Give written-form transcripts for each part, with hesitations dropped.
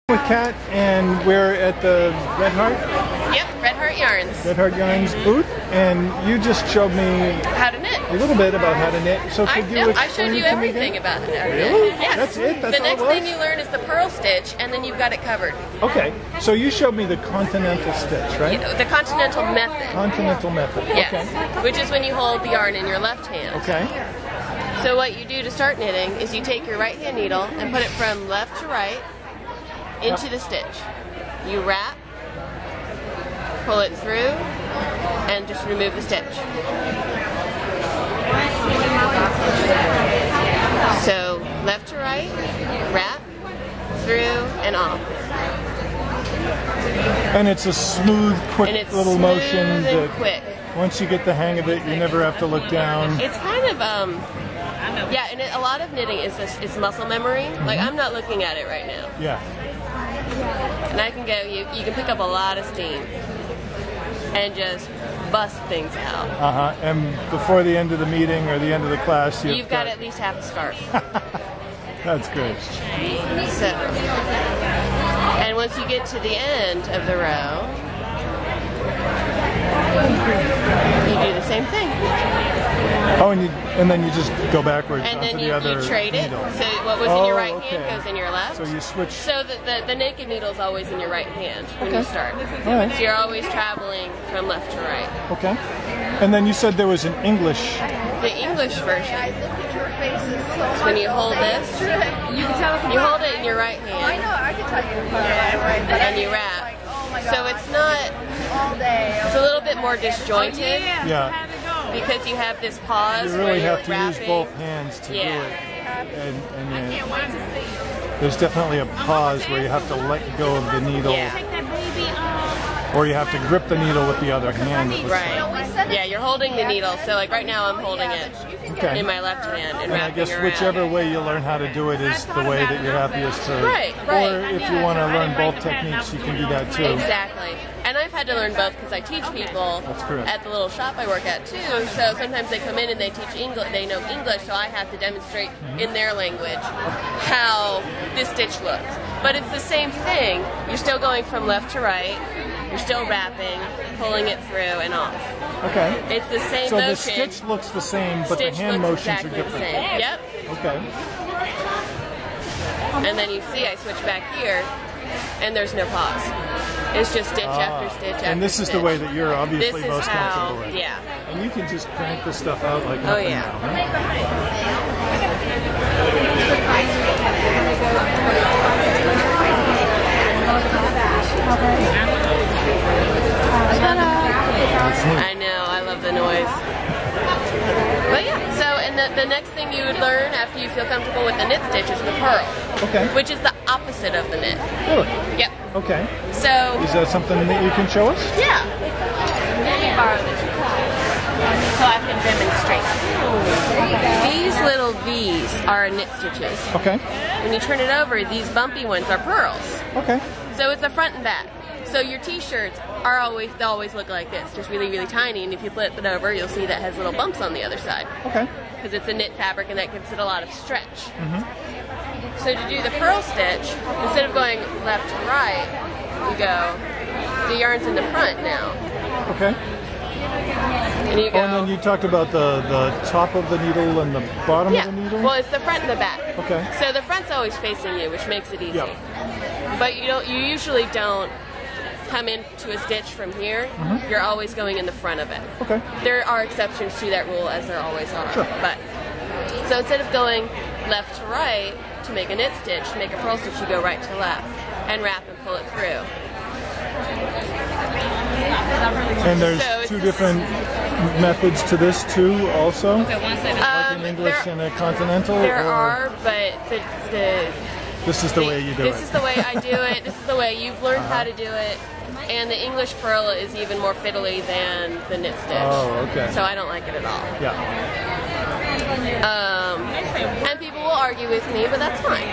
With Kat, and we're at the Red Heart? Yep, Red Heart Yarns. Red Heart Yarns booth, and you just showed me how to knit. A little bit about how to knit. So could you explain I showed you everything about how to knit. Really? Yes. That's it? That's the next thing you learn is the purl stitch, and then you've got it covered. Okay, so you showed me the continental stitch, right? The continental method. Continental method. Yes. Okay. Which is when you hold the yarn in your left hand. Okay. So what you do to start knitting is you take your right hand needle and put it from left to right into the stitch. You wrap, pull it through, and just remove the stitch. So left to right, wrap, through, and off. And it's a smooth, quick little motion that quick. Once you get the hang of it, you never have to look down. It's kind of yeah, and a lot of knitting is it's muscle memory. Like I'm not looking at it right now. Yeah. And I can go, you can pick up a lot of steam and just bust things out. And before the end of the meeting or the end of the class, you've got at least half a scarf. That's great. So, and once you get to the end of the row, you do the same thing. Oh, and then you just go backwards and onto then the other you trade needle. it. So what was in your right hand goes in your left. So you switch. So the naked needle is always in your right hand when you start. All right. So you're always traveling from left to right. Okay. And then you said there was an English. The English version is when you hold this. You hold it in your right hand. I know, I can tell you. And you wrap. So it's not. It's a little bit more disjointed. Yeah. Because you have this pause. You really have to wrapping. use both hands to do it. And there's definitely a pause where you have to let go of the needle. Or you have to grip the needle with the other hand. Right. Yeah, you're holding the needle. So like right now I'm holding it in my left hand and I guess around. whichever way you learn how to do it is the way that you're happiest to. Right. Or if you want to learn both techniques, you can do that too. Exactly. And I've had to learn both because I teach people at the little shop I work at too. So sometimes they come in and they teach English, they know English, so I have to demonstrate in their language how this stitch looks. But it's the same thing. You're still going from left to right. You're still wrapping, pulling it through and off. Okay. It's the same motion. motion. So the stitch looks the same, but the hand motions are different. The same. Yep. Okay. And then you see I switch back here, and there's no pause. It's just stitch after stitch after stitch. And this is the way that you're obviously most comfortable with. Yeah. And you can just crank this stuff out like nothing now. I know, I love the noise. But yeah, so and the next thing you would learn after you feel comfortable with the knit stitch is the purl. Okay. Which is the opposite of the knit. Really? Yep. Okay. So is that something that you can show us? Yeah. Let me borrow this so I can demonstrate. These little V's are knit stitches. Okay. When you turn it over, these bumpy ones are purls. Okay. So it's the front and back. So your t-shirts are they always look like this, just really, really tiny, and if you flip it over, you'll see that has little bumps on the other side. Okay. Because it's a knit fabric and that gives it a lot of stretch. So to do the purl stitch, instead of going left to right, you go, the yarn's in the front now. Okay. And you go. And then you talked about the top of the needle and the bottom of the needle? Well, it's the front and the back. Okay. So the front's always facing you, which makes it easy. Yep. But you usually don't come into a stitch from here. You're always going in the front of it. Okay. There are exceptions to that rule, as there always are. Sure. But so instead of going left to right to make a knit stitch, to make a purl stitch, you go right to left and wrap and pull it through. And there's two different methods to this too, also? Like in English and a continental? There are, but this is the way you do it. This is the way I do it. This is the way you've learned how to do it. And the English purl is even more fiddly than the knit stitch. Oh, okay. So I don't like it at all. Yeah. And people will argue with me, but that's fine.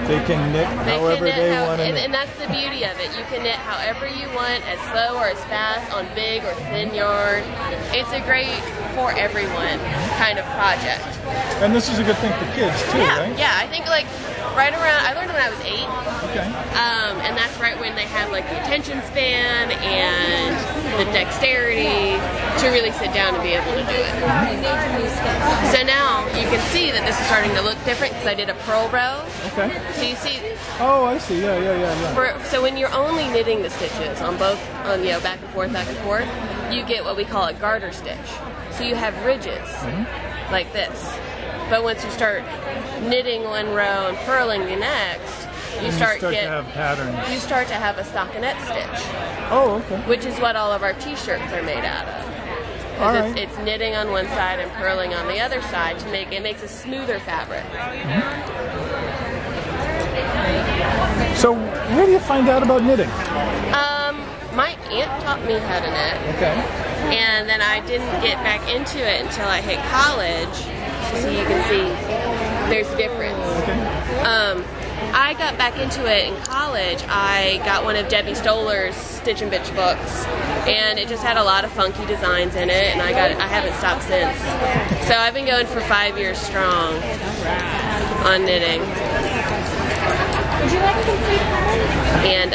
They can knit however they want to knit. And that's the beauty of it. You can knit however you want, as slow or as fast, on big or thin yarn. It's a great for everyone kind of project. And this is a good thing for kids too, right? Yeah, I think like right around, I learned when I was 8. Okay. And that's right when they had like the attention span and the dexterity to really sit down and be able to do it. So now you can see that this is starting to look different because I did a purl row. Okay. So you see. Oh, I see. Yeah. So when you're only knitting the stitches on both, back and forth, you get what we call a garter stitch. So you have ridges like this. But once you start knitting one row and purling the next, you start to have patterns. You start to have a stockinette stitch. Oh, okay. Which is what all of our t-shirts are made out of. Because it's knitting on one side and purling on the other side to make it makes a smoother fabric. So where do you find out about knitting? My aunt taught me how to knit. Okay. And then I didn't get back into it until I hit college. So you can see there's a difference. Okay. I got back into it in college. I got one of Debbie Stoller's Stitch and Bitch books, and it just had a lot of funky designs in it, and I haven't stopped since. So I've been going for 5 years strong on knitting. And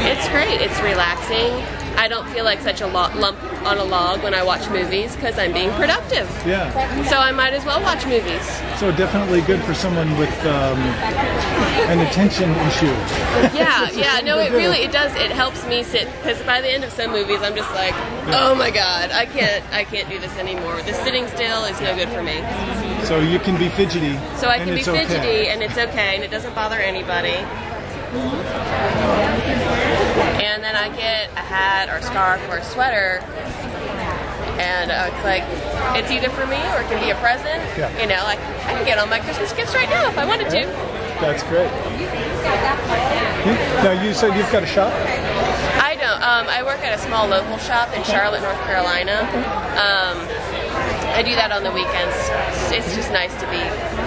it's great. It's relaxing. I don't feel like such a lump on a log when I watch movies because I'm being productive. Yeah. So I might as well watch movies. So definitely good for someone with an attention issue. Yeah. No, it does. It helps me sit because by the end of some movies, I'm just like, oh my god, I can't do this anymore. The sitting still is no good for me. So you can be fidgety. So I can be fidgety, and it's okay, and it doesn't bother anybody. And then I get a hat or a scarf or a sweater, and it's like, it's either for me or it can be a present. Yeah. Like I can get all my Christmas gifts right now if I wanted to. That's great. Now you said you've got a shop? I don't. I work at a small local shop in Charlotte, North Carolina. I do that on the weekends. It's just nice to be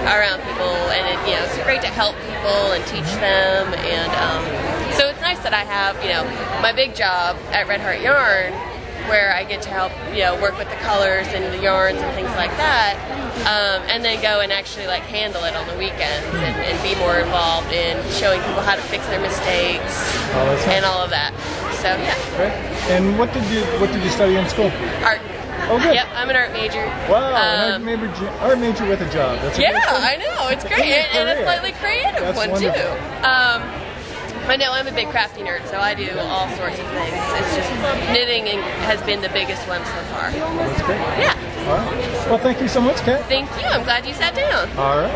around people, and it's great to help people and teach them, and so it's nice that I have, my big job at Red Heart Yarn, where I get to help, work with the colors and the yarns and things like that, and then go and actually handle it on the weekends and be more involved in showing people how to fix their mistakes and all of that. So yeah. Great. And what did you study in school? Art. Oh, good. Yep, I'm an art major. Wow, an art major with a job. That's a I know, it's great, and a slightly creative one too. But no, I'm a big crafty nerd, so I do all sorts of things. It's just knitting has been the biggest one so far. That's great. Yeah. All right. Well, thank you so much, Kat. Thank you. I'm glad you sat down. All right.